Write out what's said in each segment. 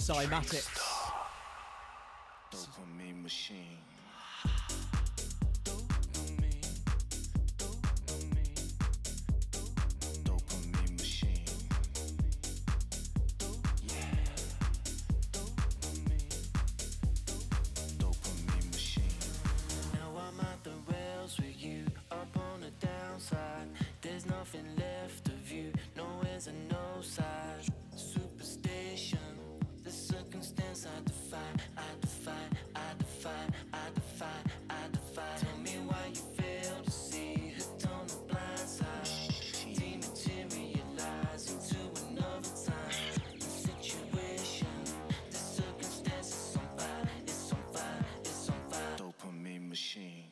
Cymatics. Dopamine machine. There's nothing left of you, nowhere's a no side. Superstition, the circumstance I defy, I defy, I defy, I defy, I defy. Tell me why you fail to see, hooked on the blind side. Dematerialize into another time. The situation, the circumstance is on fire, it's on fire, it's on fire. Dopamine machine.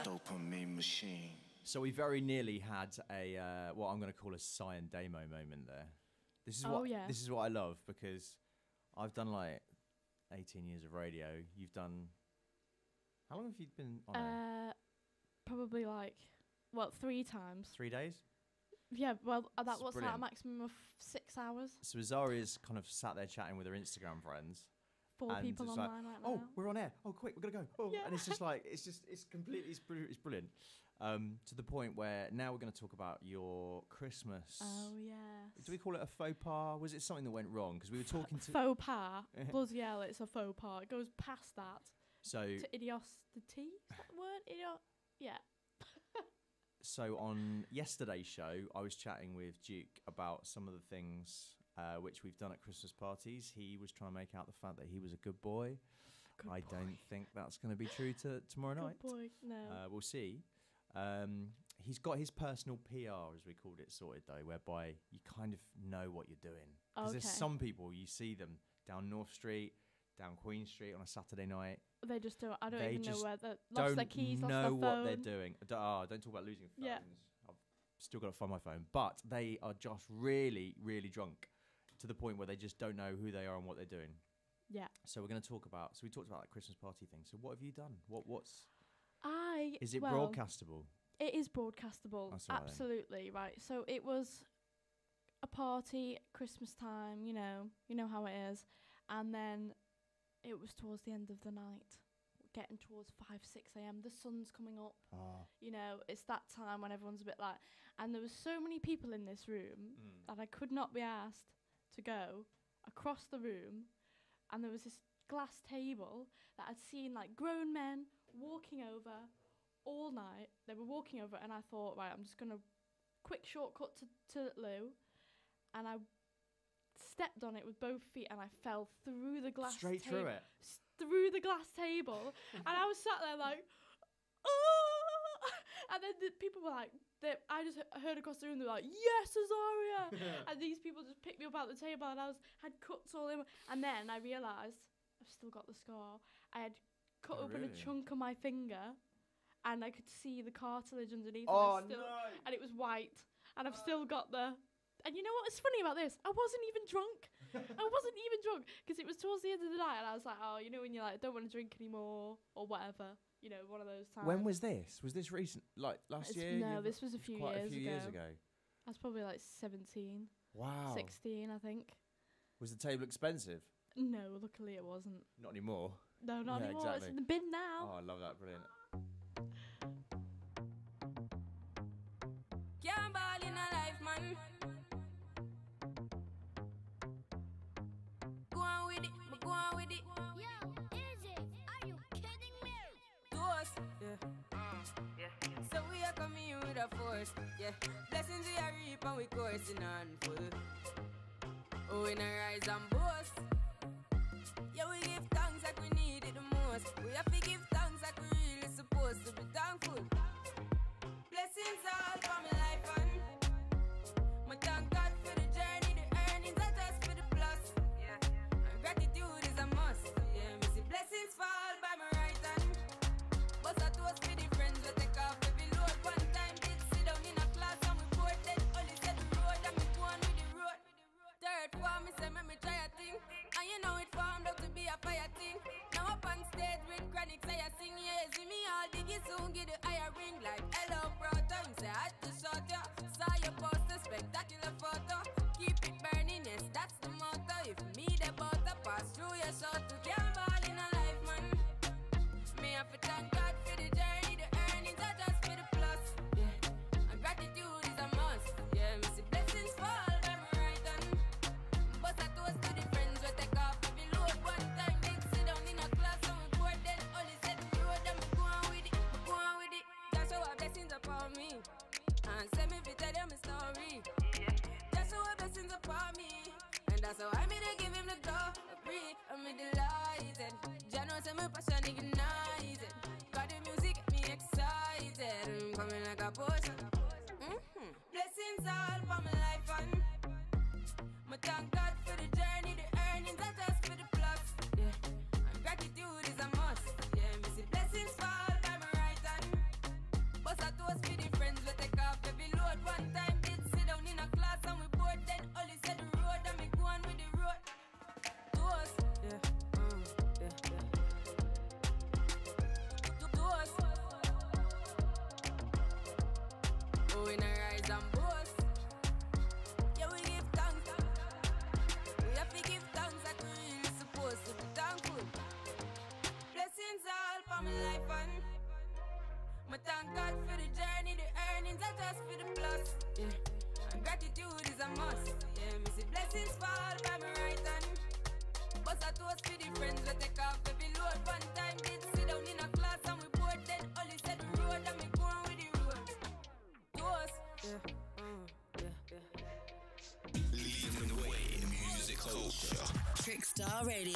Dopamine machine. So we very nearly had a what I'm going to call a Cyan Damo moment there. This is this is what I love, because I've done like 18 years of radio. You've done, how long have you been on air? Probably like 3 times. 3 days? Yeah, well, that was brilliant. a maximum of 6 hours. So Azaria's kind of sat there chatting with her Instagram friends. 4 people online right now. Oh, we're on air. Oh, quick, we're gonna go. Oh, yeah. And it's just like it's completely it's brilliant. To the point where now we're going to talk about your Christmas. Oh yes. Do we call it a faux pas? Was it something that went wrong? Because we were talking to faux pas. Bloody hell, it's a faux pas. It goes past that. So to idiocity. Is that the word? Yeah. So on yesterday's show, I was chatting with Duke about some of the things which we've done at Christmas parties. He was trying to make out the fact that he was a good boy. I don't think that's going to be true tomorrow night. Good boy, no. We'll see. He's got his personal PR, as we called it, sorted though, whereby you kind of know what you're doing. Because there's some people, you see them down North Street, down Queen Street on a Saturday night. They just don't. I don't even know where they lost their keys, lost their phone. Don't know what they're doing. Don't talk about losing phones. Yeah. I've still got to find my phone. But they are just really, really drunk to the point where they just don't know who they are and what they're doing. Yeah. So we're going to talk about. So we talked about that Christmas party thing. So what have you done? What's? Is it well, broadcastable? It is broadcastable. That's right, absolutely right. So it was a party, Christmas time. You know how it is, and then it was towards the end of the night, getting towards 5-6 a.m. The sun's coming up. You know, it's that time when everyone's a bit like, and there was so many people in this room that I could not be asked to go across the room, and there was this glass table that I'd seen like grown men walking over all night. They were walking over, and I thought, right, I'm just gonna quick shortcut to Lou, and I stepped on it with both feet, and I fell through the glass Straight through it? Through the glass table. And I was sat there like, oh! And then the people were like, I just heard across the room, they were like, yes, Azaria! And these people just picked me up out the table, and I had cuts all in. And then I realised I've still got the scar. I had cut open a chunk of my finger, and I could see the cartilage underneath. Oh, and no! And it was white. And I've still got the... And you know what's funny about this? I wasn't even drunk. Because it was towards the end of the night, and I was like, oh, you know when you're like, don't want to drink anymore, or whatever. You know, one of those times. When was this? Was this recent? Like last year? No, this was a few years ago. I was probably like 17. Wow. 16, I think. Was the table expensive? No, luckily it wasn't. Not anymore. No, not anymore. Exactly. It's in the bin now. Oh, I love that. Brilliant. Can't ball in a life, man. Go on with it, but go on with it. Yo, easy. Are you kidding me? To us, yeah. So we are coming in with a force, yeah. Blessings we are reap and we coursing on full. Oh, we not rise and boast. Yeah, we give thanks like we need it the most. We have to give thanks like we really supposed to be thankful. Blessings all for my life and my thank God for the journey, the earnings are just for the plus. Yeah, and gratitude is a must. Yeah, me see blessings fall by my right hand. But I toast for the friends we take off every load. One time did sit down in a class and we bored then only said the road and me go on with the road. Third form, me say me try a thing, and you know it formed out to be a fire thing. Now up on stage with chronic, say I sing, yeah, see me all diggy soon get the higher ring like hello brother. You say I had to short ya, saw your poster, spectacular photo. Keep it burning, yes, that's the motto. If me the butter pass through your shot to can't ball in a life, man. Me have to thank God for the journey, the earnings are just for the plus. Yeah, and gratitude is a must. Yeah, me see blessings fall by my right hand. But I toast to the friends we take off every load. One time they sit down in a class and we bored then only said the road and me go on with it, go on with it. Just show our blessings upon me and send me to tell them a story. Just show our blessings upon me, and that's how I made to give him the glory. I'm delighted. Jah knows my passion ignited. Got the music get me excited. I'm coming like a potion. Blessings all for my life and my thank God for the journey, the earnings are just for the plus. Yeah, and gratitude is a must. Yeah, me see blessings fall by my right hand. But I toast for the friends we take off every load. One time did sit down in a class and we bored then only said the road and me go on with the road. Toast, yeah, yeah. Toast. Oh, we not rise and boast. Yeah, we give thanks. We have to give thanks like we really supposed to be thankful. Blessings all for my life and my thank God for the journey, the earnings are just for the plus. Yeah, and gratitude is a must. Yeah, me see blessings fall by my right hand. But I toast for the friends we take off every load. One time did sit down in a class and we bored then only said the road and me go on with the road. Toast, yeah. Leading the way in music culture. Trickstar Radio.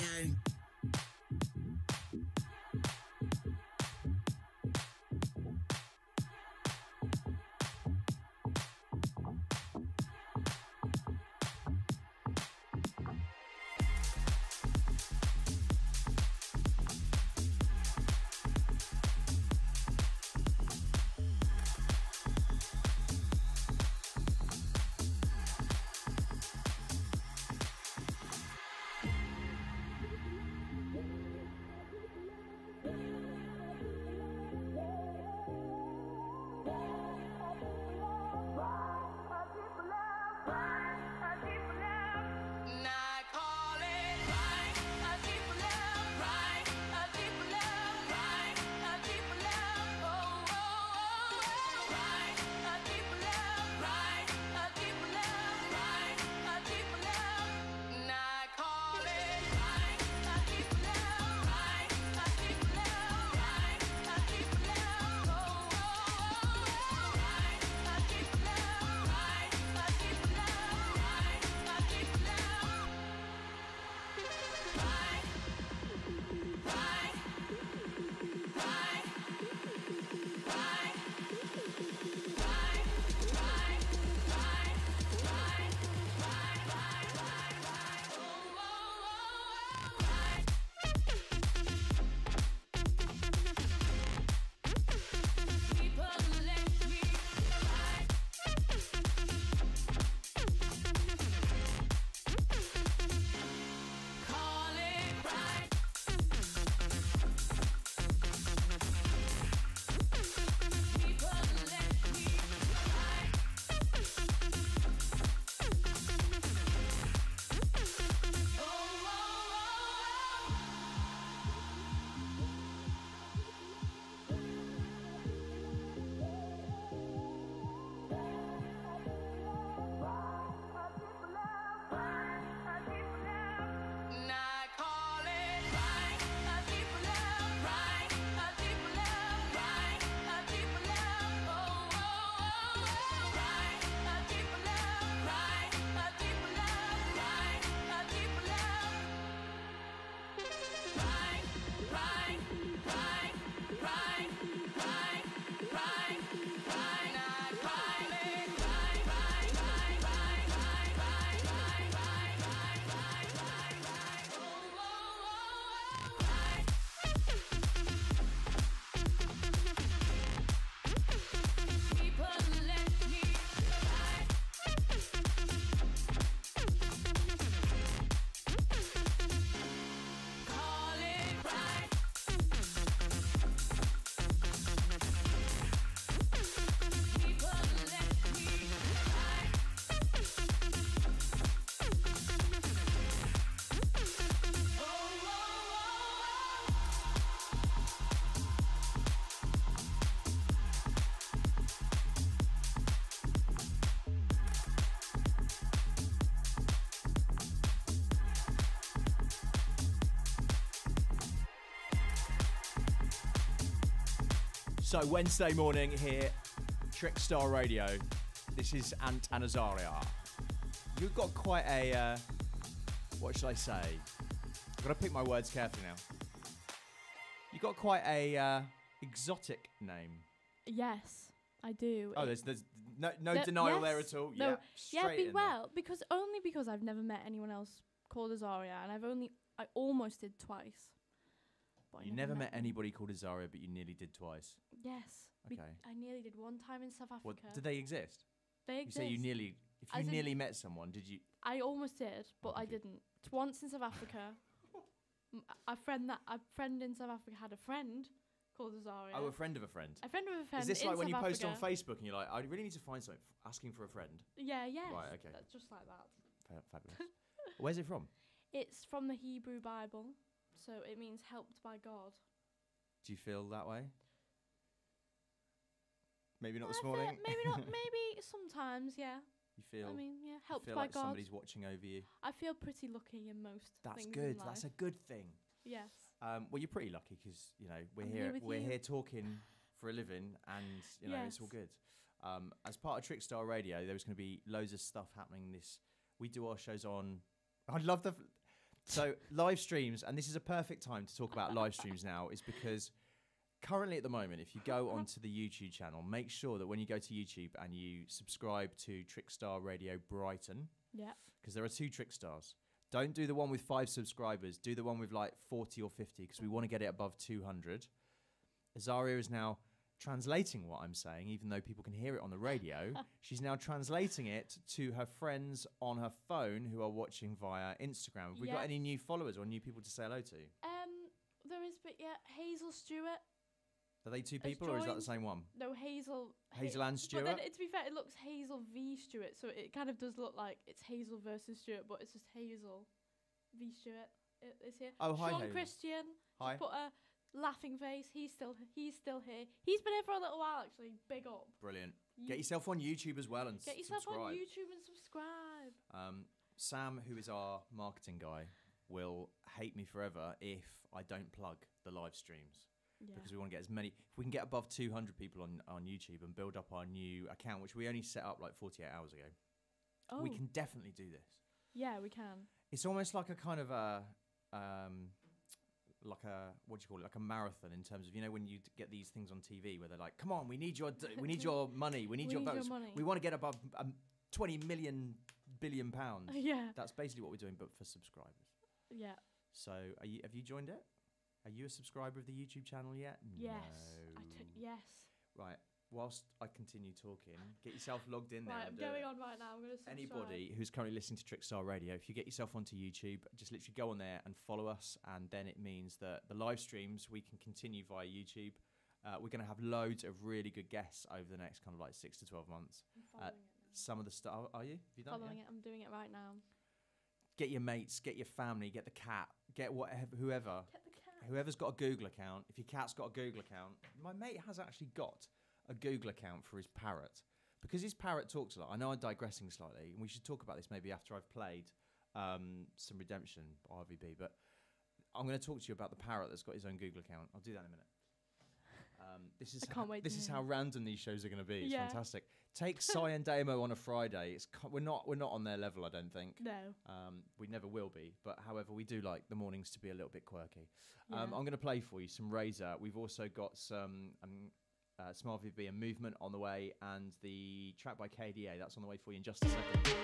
So Wednesday morning here, Trickstar Radio. This is Ant and Azaria. You've got quite a, what should I say? I've got to pick my words carefully now. You've got quite a exotic name. Yes, I do. Oh, there's no denial there at all. No, straight because I've never met anyone else called Azaria, and I almost did twice. You never met anybody called Azaria, but you nearly did twice. Yes. Okay. I nearly did one time in South Africa. What, did they exist? They exist. You say you nearly. If you nearly met someone, did you? I almost did, but I didn't. Once in South Africa, a friend in South Africa had a friend called Azaria. Oh, a friend of a friend. A friend of a friend. Is this in like when South you post on Africa. Facebook and you're like, I really need to find something, asking for a friend? Yeah, yes. Right, okay. Just like that. Fabulous. Where's it from? It's from the Hebrew Bible, so it means helped by God. Do you feel that way? Maybe not this morning. Maybe not. Maybe sometimes, yeah. You feel? I mean, yeah, helped feel by like God. Somebody's watching over you. I feel pretty lucky in most That's things good. in life. That's a good thing. Yes. Well, you're pretty lucky because I'm we're here talking for a living, and it's all good. As part of Trickstar Radio, there was going to be loads of stuff happening. We do our shows on. I love so live streams, and this is a perfect time to talk about live streams now, is because currently at the moment, if you go onto the YouTube channel, make sure that when you go to YouTube and you subscribe to Trickstar Radio Brighton, because there are 2 Trickstars. Don't do the one with 5 subscribers. Do the one with like 40 or 50, because we want to get it above 200. Azaria is now translating what I'm saying, even though people can hear it on the radio. She's now translating it to her friends on her phone who are watching via Instagram. Have we got any new followers or new people to say hello to? There is, but Hazel Stewart. Are they 2 people or is that the same one? No, Hazel and Stewart? But then, to be fair, it looks Hazel v Stewart, so it kind of does look like it's Hazel versus Stewart, but it's just Hazel v Stewart. Is here. Oh, hi, Sean Hazel. Christian. Hi. Put a laughing face. He's still here. He's been here for a little while, actually. Big up. Brilliant. Get yourself on YouTube as well and get yourself subscribe. on YouTube and subscribe. Sam, who is our marketing guy, will hate me forever if I don't plug the live streams. Yeah. Because we want to get as many. If we can get above 200 people on YouTube and build up our new account, which we only set up like 48 hours ago, we can definitely do this. Yeah, we can. It's almost like a kind of a like a, what do you call it, like a marathon in terms of, when you get these things on TV where they're like, come on, we need your money, we need your votes, we want to get above 20 billion pounds. Yeah, that's basically what we're doing, but for subscribers. Yeah. So have you joined it? Are you a subscriber of the YouTube channel yet? Yes. No. Yes. Right. Whilst I continue talking, get yourself logged in there. Right, I'm going on right now. I'm going to subscribe. Anybody who's currently listening to Trickstar Radio, if you get yourself onto YouTube, just literally go on there and follow us, and then it means that the live streams we can continue via YouTube. We're going to have loads of really good guests over the next kind of like 6 to 12 months. I'm following it now. Some of the stuff. Are you? Have you done following it? I'm doing it right now. Get your mates, get your family, get the cat, get whoever. Get the cat. Whoever's got a Google account. If your cat's got a Google account, my mate has actually got a Google account for his parrot, because his parrot talks a lot. I know I'm digressing slightly, and we should talk about this maybe after I've played some Redemption RVB, but I'm going to talk to you about the parrot that's got his own Google account. I'll do that in a minute. This is how random these shows are going to be. It's fantastic. Take Cy and Damo on a Friday. We're not on their level, I don't think. No. We never will be. But however, we do like the mornings to be a little bit quirky. I'm going to play for you some Razor. We've also got some Smart VB and Movement on the way, and the track by KDA. That's on the way for you in just a second.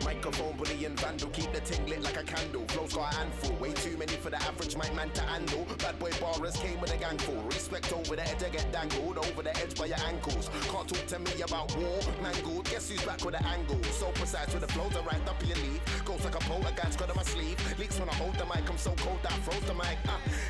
Microphone, bully and vandal, keep the ting lit like a candle. Flows got a handful, way too many for the average mic man to handle. Bad boy barras came with a gang full. Respect over the edge, I get dangled over the edge by your ankles. Can't talk to me about war, mangled. Guess who's back with the angle? So precise with the flows, I right up your leaf. Goes like a poltergeist, got on my sleeve. Leaks when I hold the mic, I'm so cold that I froze the mic.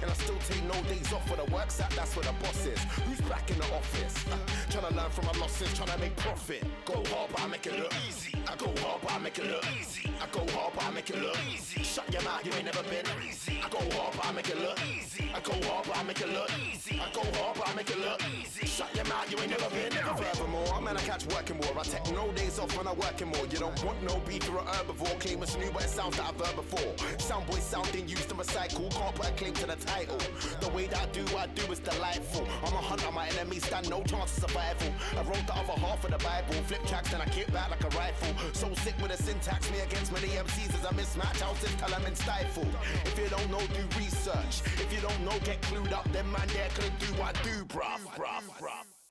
And I still take no days off for the work sat, that's where the boss is. Who's back in the office? Trying to learn from my losses, trying to make profit. Go hard, but I make it look easy. I go hard, but I make it look easy. I go hard, but I make it look easy. Shut your mouth, you ain't never been easy. I go hard, but I make it look easy. I go hard, but I make it look easy. I go hard, but I make it look easy. Shut your mouth, you ain't never been. Furthermore, I'm a catch working more. I take no days off when I'm working more. You don't want no beef, you're a herbivore. Claim it's new, but it sounds that I've heard before. Soundboy sounding used to recycle. Can't put a claim to the title. The way that I do is delightful. I'm a hunter, my enemies stand no chance of survival. I wrote the other half of the Bible. Flip tracks, then I kick back like a rifle. So sick with the syntax, me against many MCs as I mismatch. I'll just tell them in stifled. If you don't know, do research. If you don't know, get clued up. Then man, there could do what I do, bruv.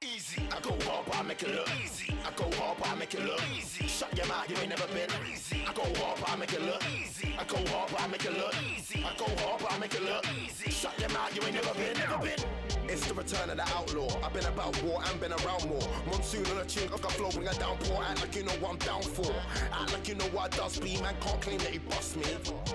Easy, I go hard, but I make it look easy. I go hard, but I make it look easy. Shut your mouth, you ain't never been easy. I go hard, but I make it look easy. I go hard, but I make it look easy. I go hard, but I make it look easy. Shut your mouth, you ain't never been. It's the return of the outlaw. I've been about war and been around more. Monsoon on a tune, I've got flow, bring a downpour. Act like you know what I'm down for. Act like you know what does be. Man can't claim that he bust me.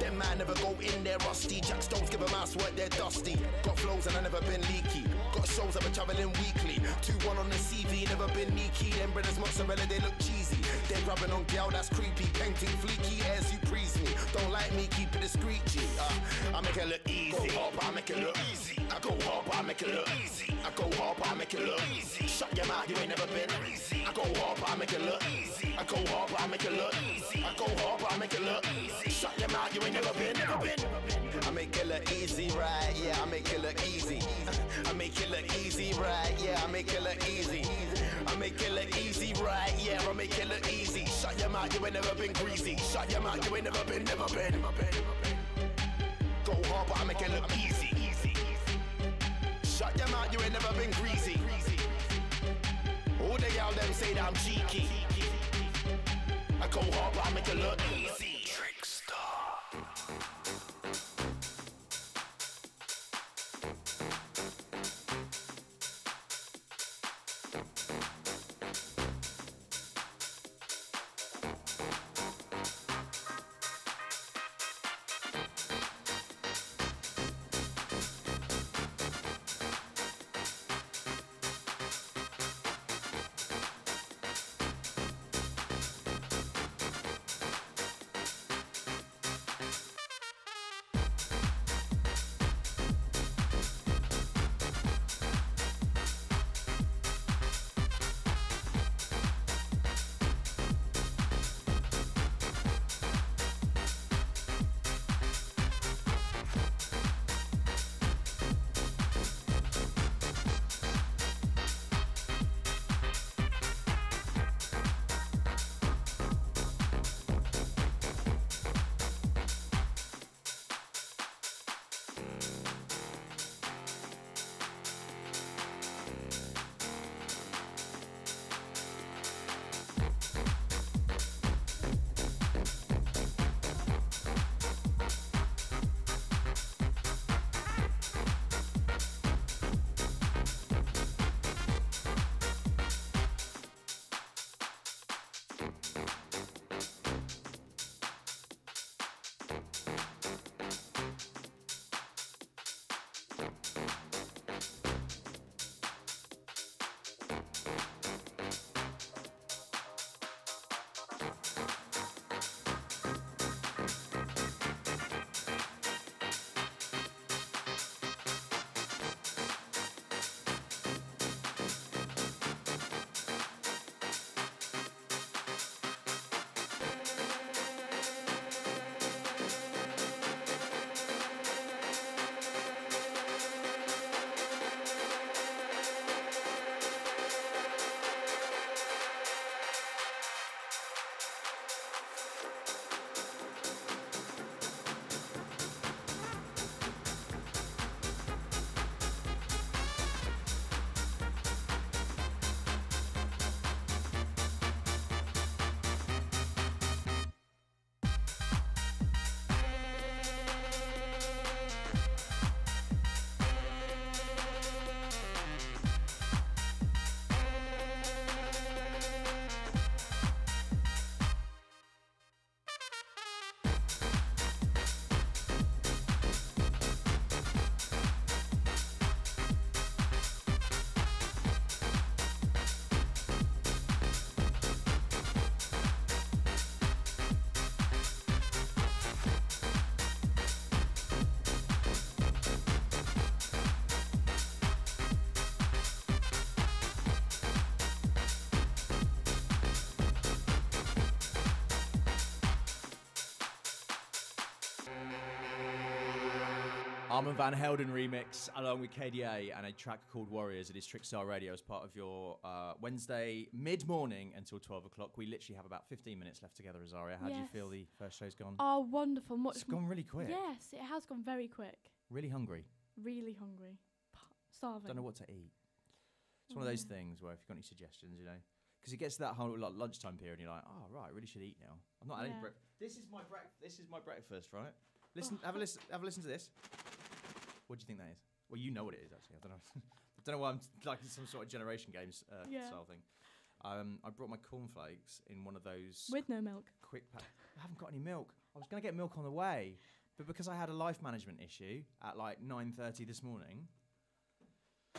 Them man never go in there rusty. Jack Stones give a mouse work, they're dusty. Got flows and I never been leaky. Got shows I've been travelling weekly. 2-1 on the CV, never been neaky. Them brothers mozzarella, they look cheesy. They're grabbing on gal, that's creepy. Painting fleeky airs, you please me. Don't like me, keep it discreet, G. I make it look easy. Go hard, but I make it look easy. I go hard, but I make it look easy. I go hard, but I make it look easy. Shut your mouth, you ain't never been easy. I go hard, but I make it look easy. I go hard, but I make it look easy. I go hard, but I make it look easy. Shut your mouth, you ain't never been. I make it look easy, right? Yeah, I make it look easy. I make it look easy, right? Yeah, I make it look easy. I make it look easy, right? Yeah, I make it look easy. Shut your mouth, you ain't never been greasy. Shut your mouth, you ain't never been. Go hard, but I make it look easy. Shut your mouth, you ain't never been greasy. All the y'all them say that I'm cheeky. I go hard, but I make it look easy. Trickstar. Armand Van Helden remix along with KDA and a track called Warriors. It is Trickstar Radio as part of your Wednesday mid-morning until 12 o'clock. We literally have about 15 minutes left together, Azaria. How do you feel the first show's gone? Oh, wonderful. It's gone really quick. Yes, it has gone very quick. Really hungry. Really hungry. Starving. Don't know what to eat. It's one of those things where if you've got any suggestions, you know, because it gets to that whole lunchtime period and you're like, oh, right, I really should eat now. I'm not having breakfast. This is my breakfast, right? Listen, have a listen to this. What do you think that is? Well, you know what it is, actually. I don't know. I don't know why I'm like some sort of Generation Games style thing. I brought my cornflakes in one of those... With no milk. Quick pack. I haven't got any milk. I was going to get milk on the way, but because I had a life management issue at like 9:30 this morning...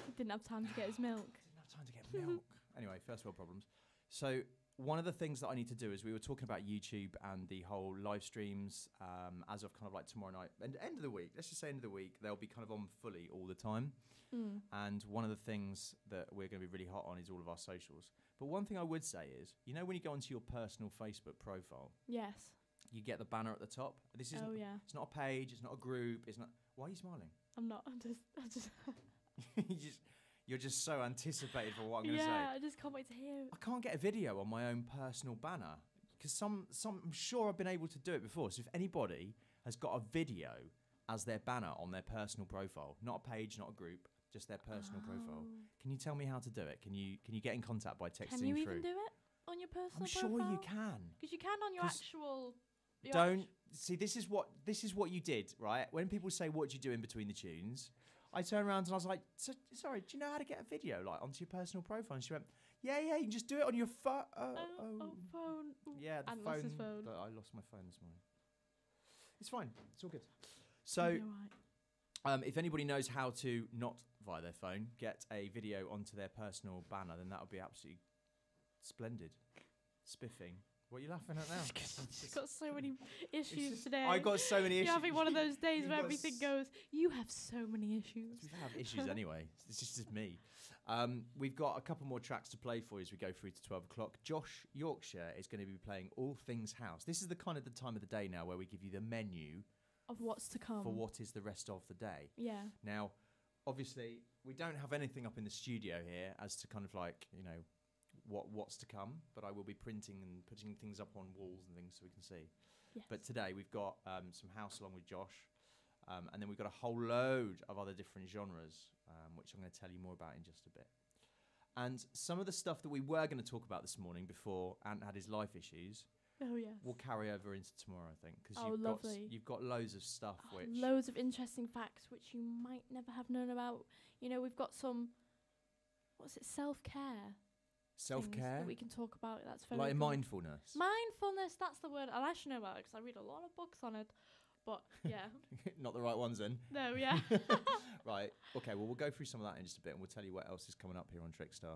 He didn't have time to get his milk. Didn't have time to get milk. Anyway, first world problems. So... One of the things that I need to do is we were talking about YouTube and the whole live streams as of kind of like tomorrow night and end of the week. Let's just say end of the week. They'll be kind of on fully all the time. And one of the things that we're going to be really hot on is all of our socials. But one thing I would say is, you know, when you go onto your personal Facebook profile, yes, you get the banner at the top. This isn't. Oh yeah. It's not a page. It's not a group. It's not. Why are you smiling? I'm not. I'm just. You're just so anticipated for what I'm going to say. Yeah, I just can't wait to hear. I can't get a video on my own personal banner because I'm sure I've been able to do it before. So if anybody has got a video as their banner on their personal profile, not a page, not a group, just their personal profile, can you tell me how to do it? Can you get in contact by texting through? Can you even do it on your personal profile? I'm sure you can. Because you can on your actual... See, this is what you did, right? When people say, what do you do in between the tunes... I turned around and I was like, sorry, do you know how to get a video like onto your personal profile? And she went, yeah, you can just do it on your phone. Phone. Yeah, the and phone. Lost his phone. I lost my phone this morning. It's fine. It's all good. So, if anybody knows how to not via their phone get a video onto their personal banner, then that would be absolutely splendid. Spiffing. What are you laughing at now? You've got so many issues today. I got so many issues. You're having one of those days where everything goes, you have so many issues. We have issues anyway. It's just me. We've got a couple more tracks to play for you as we go through to 12 o'clock. Josh Yorkshire is going to be playing All Things House. This is the kind of the time of the day now where we give you the menu of what's to come for what is the rest of the day. Yeah. Now, obviously, we don't have anything up in the studio here as to kind of like, you know, what's to come, but I will be printing and putting things up on walls and things so we can see. Yes. But today we've got some house along with Josh, and then we've got a whole load of other different genres, which I'm going to tell you more about in just a bit. And some of the stuff that we were going to talk about this morning before Ant had his life issues, will carry over into tomorrow, I think, because you've got loads of stuff, loads of interesting facts which you might never have known about. You know, we've got some, self-care. Self-care? That we can talk about. That's very like cool. Mindfulness. Mindfulness, that's the word. I should know about it because I read a lot of books on it. But, yeah. Not the right ones then. No, yeah. Right. Okay, well, we'll go through some of that in just a bit and we'll tell you what else is coming up here on Trickstar.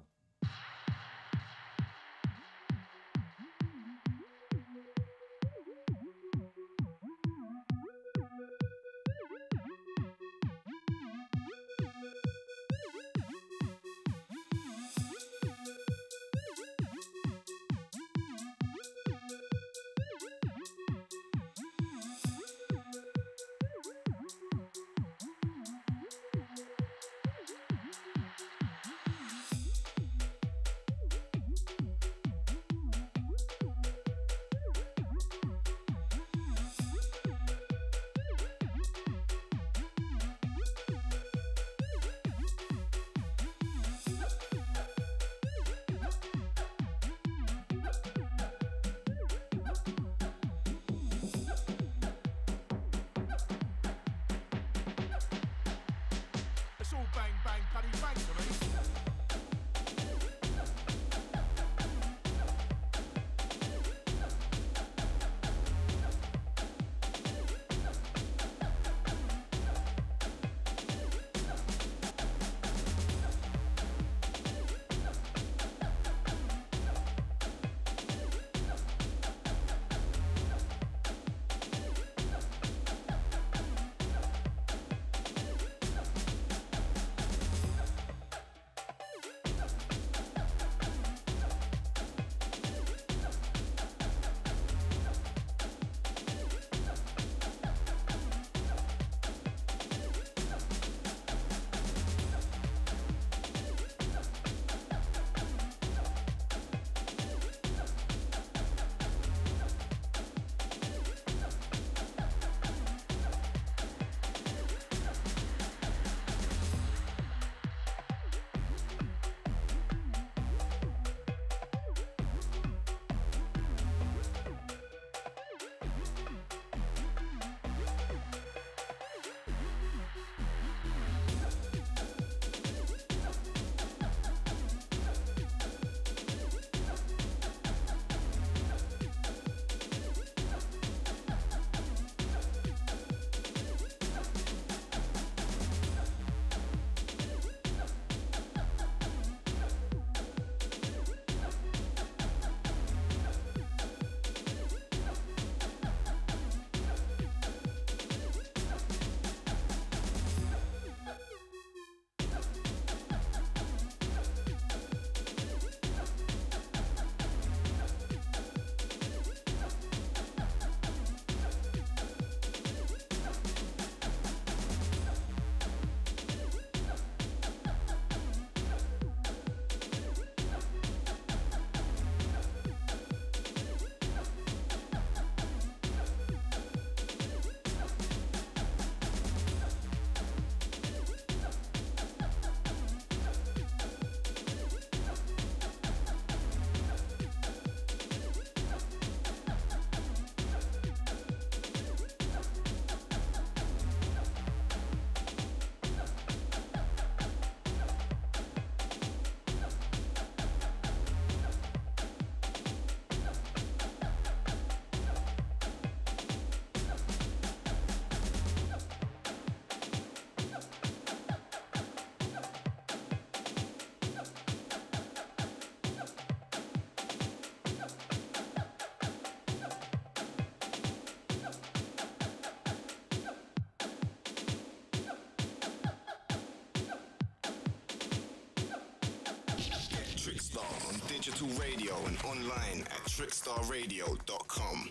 digital radio and online at trickstarradio.com.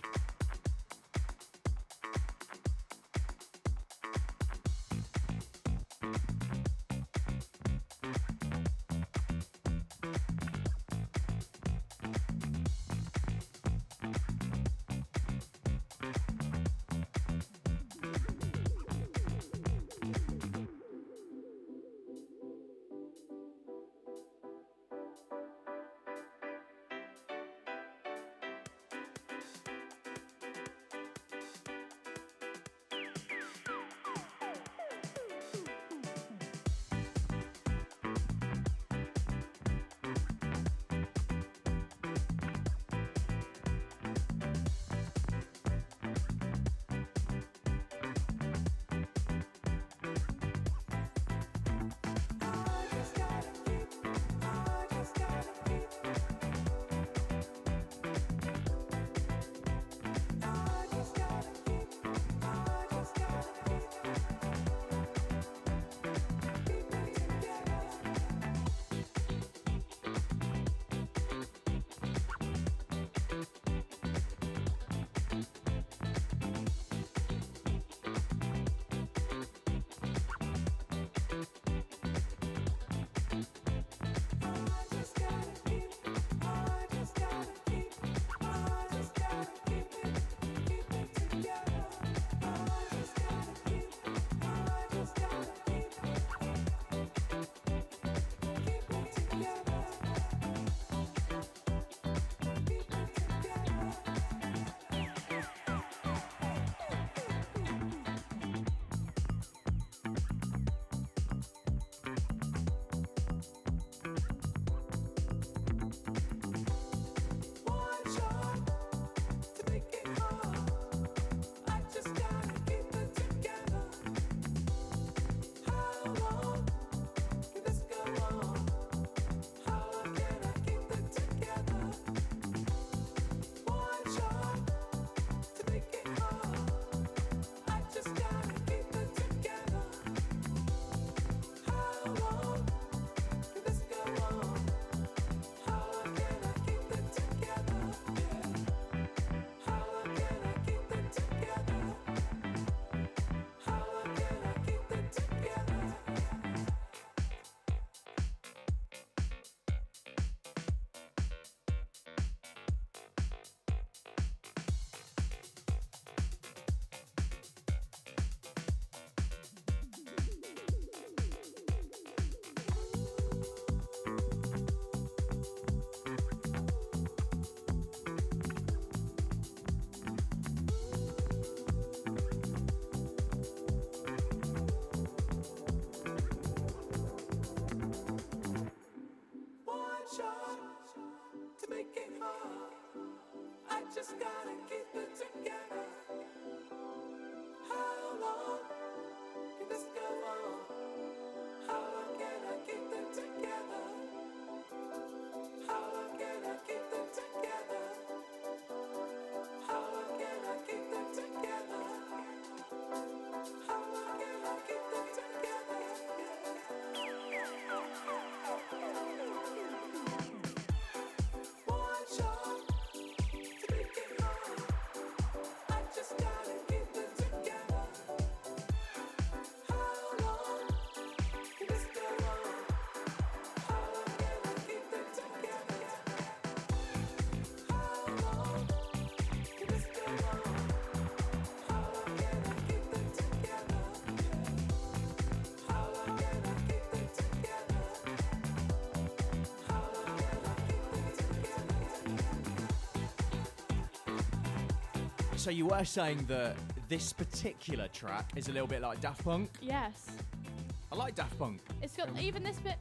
just gotta keep it together. How long can this go on? How long can I keep it together? How long can I keep it together? How long can I keep it together? How long can I keep it together? One shot to make it hard. I just gotta keep it together. How long can this go on? How long can I keep it together? How long can this go on? How long can I keep it together? How long can I keep it together? How long can I keep it together? So you were saying that this particular track is a little bit like Daft Punk. Yes. I like Daft Punk. It's got even this bit.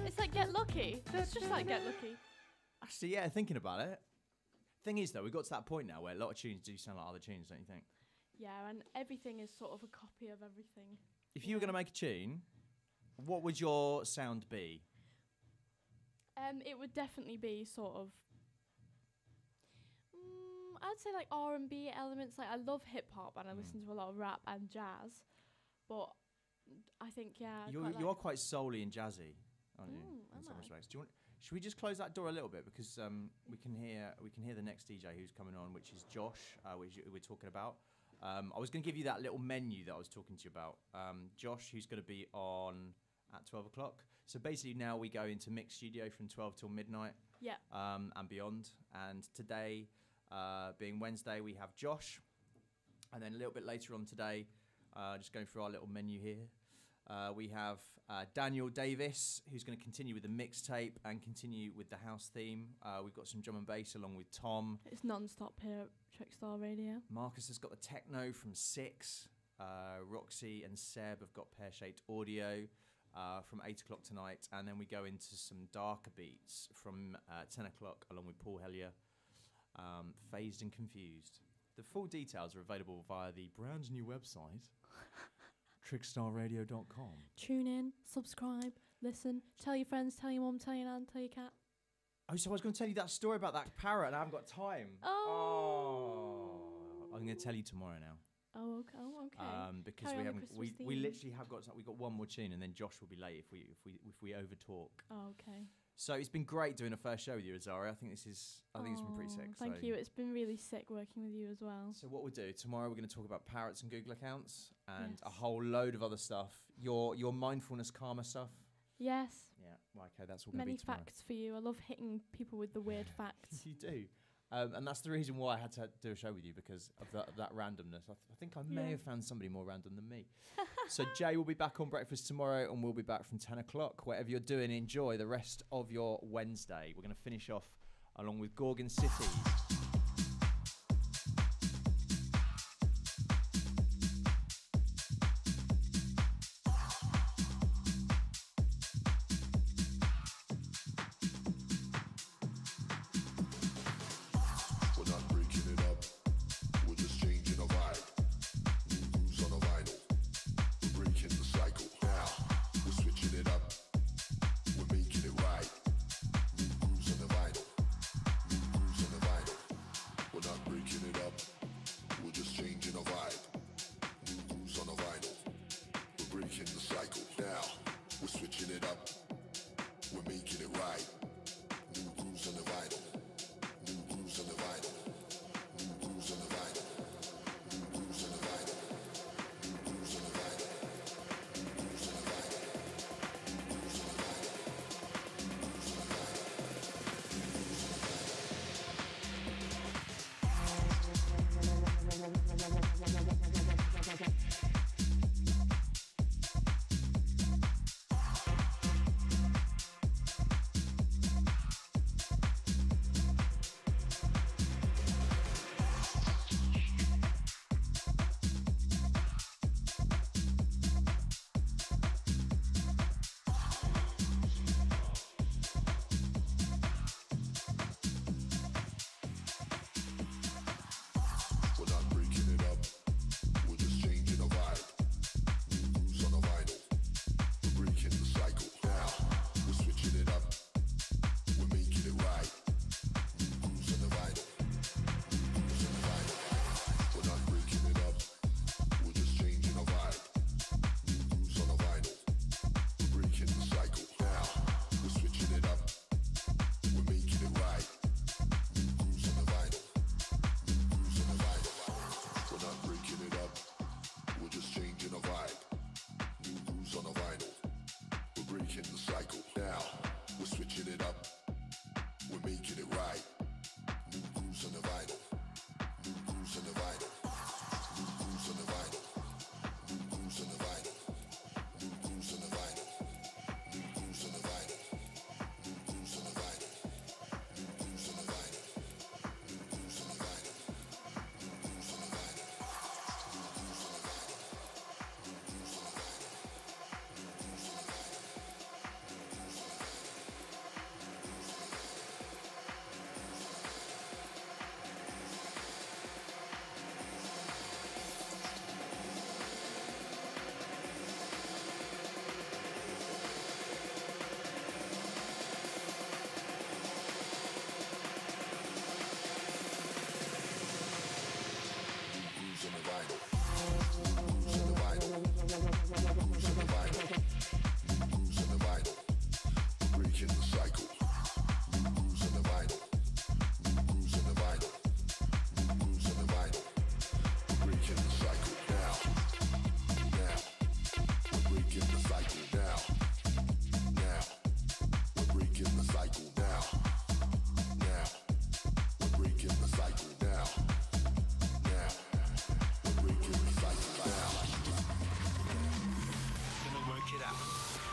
It's like Get Lucky. It's just like Get Lucky. Actually, yeah, thinking about it. Thing is, though, we've got to that point now where a lot of tunes do sound like other tunes, don't you think? Yeah, and everything is sort of a copy of everything. If you were going to make a tune, what would your sound be? It would definitely be sort of. I'd say like R&B elements. Like I love hip hop and I listen to a lot of rap and jazz, but I think, yeah. You are quite soul-y and jazzy, aren't you? In some Am I? respects. Do you want? Should we just close that door a little bit because we can hear the next DJ who's coming on, which is Josh, which we're talking about. I was going to give you that little menu that I was talking to you about. Josh, who's going to be on at 12 o'clock. So basically now we go into mixed studio from 12 till midnight. Yeah. And beyond. And today, being Wednesday, we have Josh. And then a little bit later on today, just going through our little menu here, we have Daniel Davis, who's going to continue with the mixtape and continue with the house theme. We've got some drum and bass along with Tom. It's non-stop here at Trickstar Radio. Marcus has got the techno from 6. Roxy and Seb have got pear-shaped audio from 8 o'clock tonight. And then we go into some darker beats from 10 o'clock along with Paul Hellier, Phased and Confused. The full details are available via the brand new website, trickstarradio.com. Tune in, subscribe, listen, tell your friends, tell your mum, tell your nan, tell your cat. Oh, so I was going to tell you that story about that parrot and I haven't got time. Oh. I'm going to tell you tomorrow now. Oh, okay. Because we literally have got one more tune and then Josh will be late if we over talk. Oh, okay. So it's been great doing a first show with you, Azari. I think it's been pretty sick. Thank you. It's been really sick working with you as well. So what we'll do tomorrow, we're going to talk about parrots and Google accounts and a whole load of other stuff. Your mindfulness karma stuff. Yes. Yeah. Well, okay, that's all going to be many tomorrow. facts for you. I love hitting people with the weird facts. You do. And that's the reason why I had to do a show with you, because of that randomness. I think I may have found somebody more random than me. So Jay will be back on Breakfast tomorrow, and we'll be back from 10 o'clock. Whatever you're doing, enjoy the rest of your Wednesday. We're going to finish off along with Gorgon City.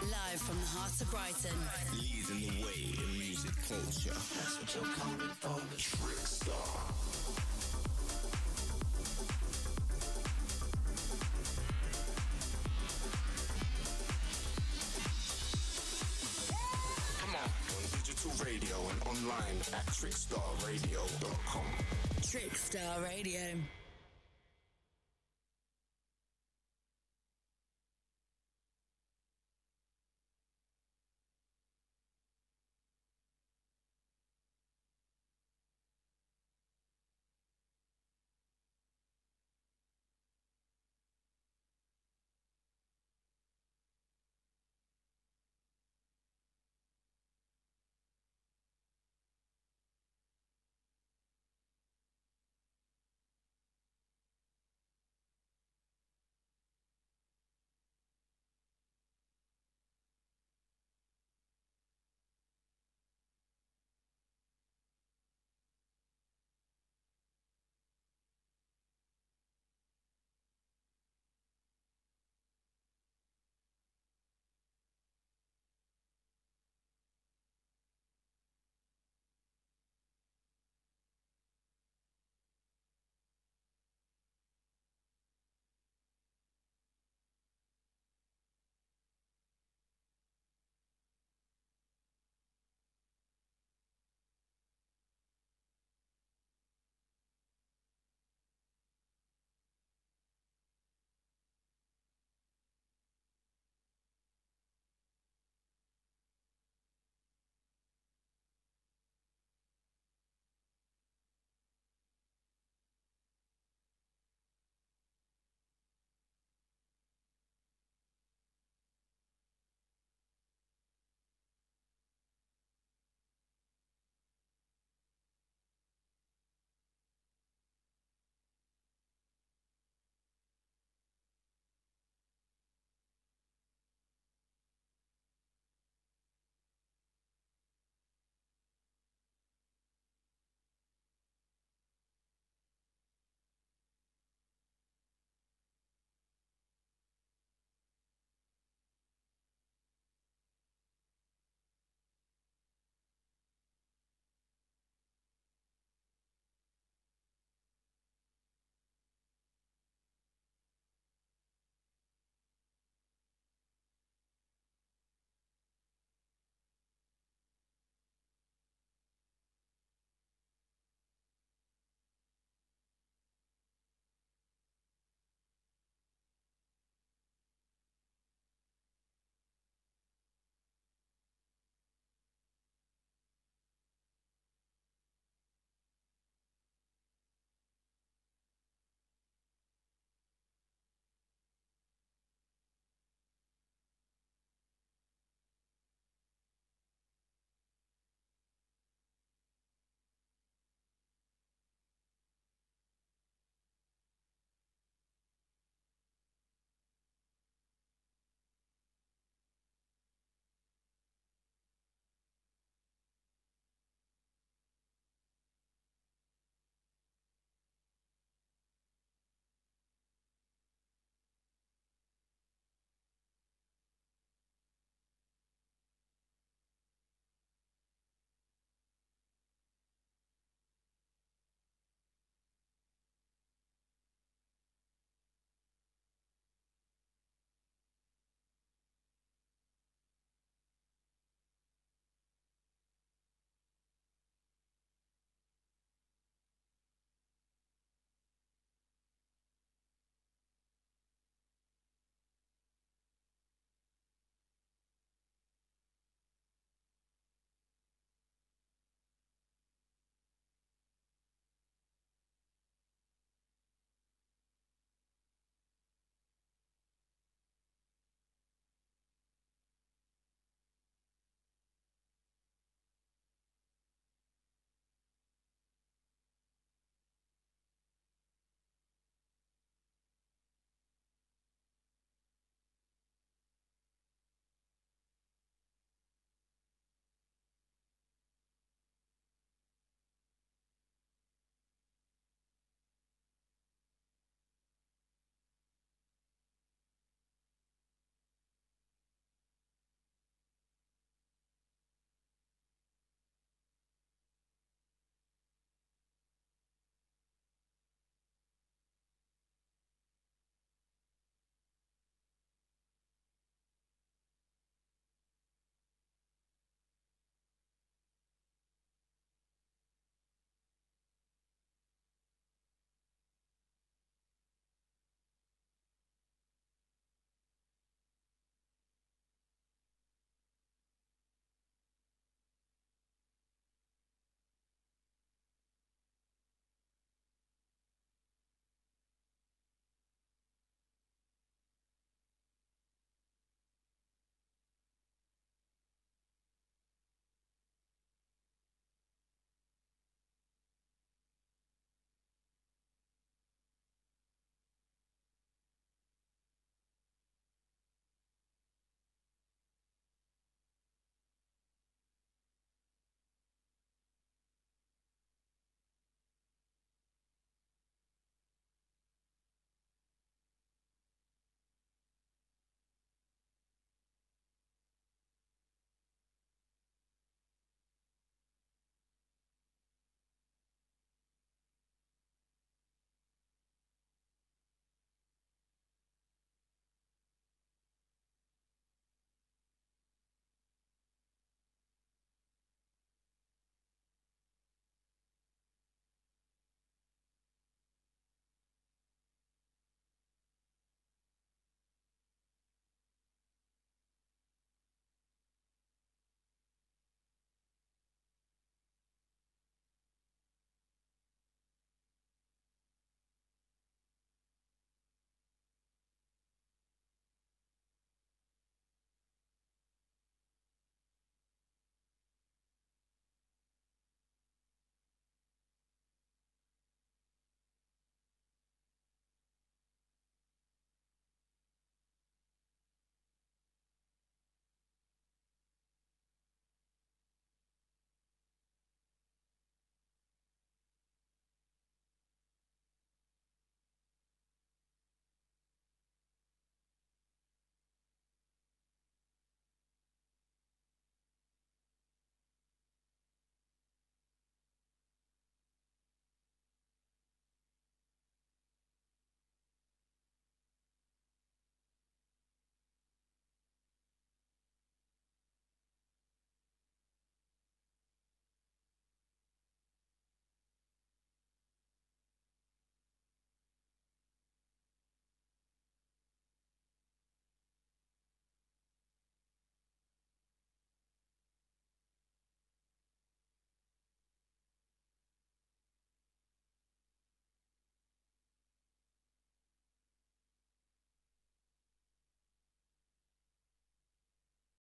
Live from the heart of Brighton. Leading the way in music culture. That's what you're coming for. Trickstar. Come on digital radio and online at trickstarradio.com. Trickstar Radio.